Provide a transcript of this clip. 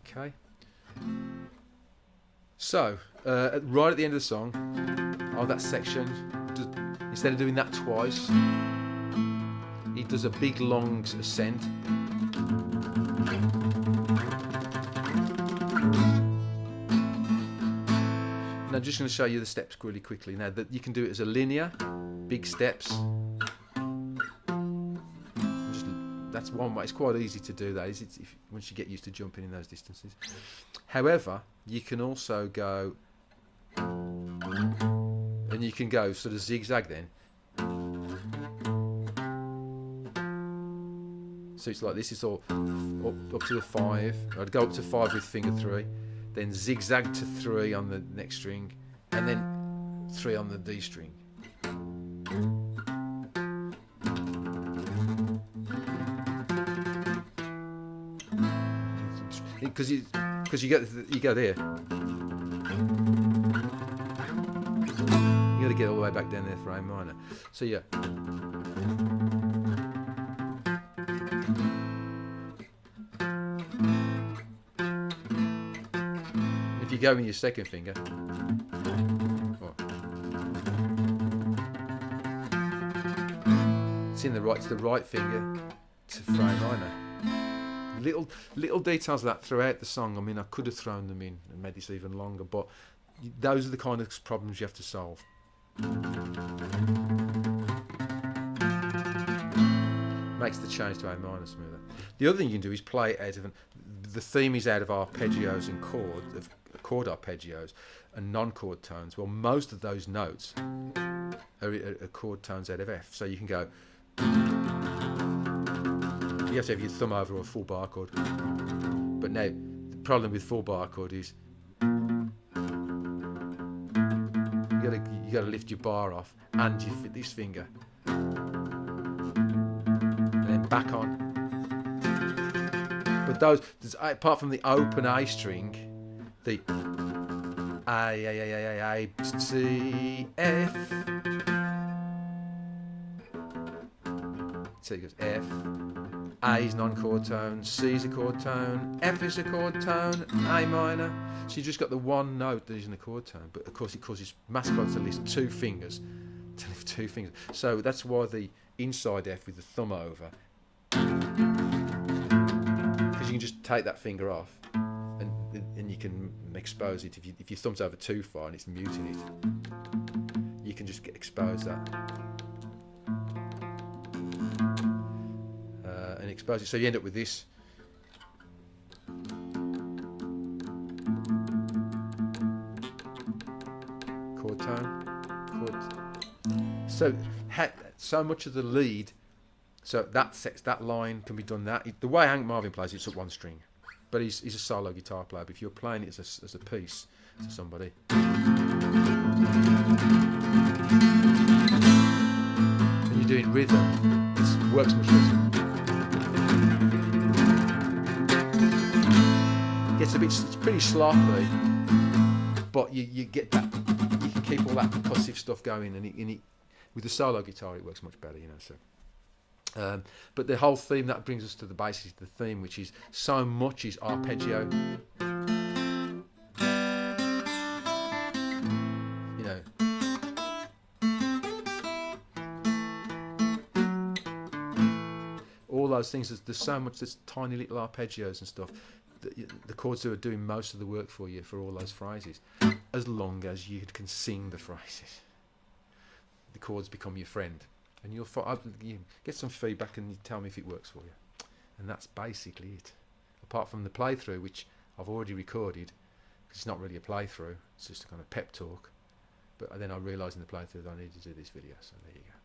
Okay. So, right at the end of the song, that section, instead of doing that twice, he does a big long ascent. Now, I'm just going to show you the steps really quickly. Now, that you can do it as a linear, big steps. That's one way. It's quite easy to do that, once you get used to jumping in those distances. However, you can also go, and you can go sort of zigzag then. So it's like this. It's all up to the 5. I'd go up to 5 with finger 3, then zigzag to 3 on the next string, and then 3 on the D string. Because you go there. You got to get all the way back down there for A minor. So yeah. If you go with your second finger, it's in the right. It's the right finger to for A minor. Little details of that throughout the song. I mean, I could have thrown them in and made this even longer, but those are the kind of problems you have to solve. Makes the change to A minor smoother. The other thing you can do is play it out of the theme is out of arpeggios and chord arpeggios and non-chord tones. Well, most of those notes are chord tones out of F, so you can go. You have to have your thumb over a full bar chord. But now, the problem with full bar chord is you gotta lift your bar off and you fit this finger. And then back on. But apart from the open A string, the A, C, F. So it goes F. A is non-chord tone, C is a chord tone, F is a chord tone, A minor. So you just got the one note that is in the chord tone, but of course it causes mass problems to lift 2 fingers. So that's why the inside F with the thumb over, because you can just take that finger off, and you can expose it. If your thumb's over too far and it's muting it, you can just expose that. And expose it, so you end up with this. Chord tone, So much of the lead, so that line can be done the way Hank Marvin plays it's at 1 string, but he's a solo guitar player. But if you're playing it as a piece to somebody, and you're doing rhythm, it works much better. It's pretty sloppy, but you get that. You can keep all that percussive stuff going, and with the solo guitar it works much better, So, but the whole theme that brings us to the basis of the theme, which is so much is arpeggio. All those things. There's so much. There's tiny little arpeggios and stuff. The chords are doing most of the work for you for all those phrases, as long as you can sing the phrases. The chords become your friend, and you get some feedback and you tell me if it works for you. And that's basically it. Apart from the playthrough, which I've already recorded, because it's not really a playthrough, it's just a kind of pep talk. But then I realised in the playthrough that I needed to do this video, so there you go.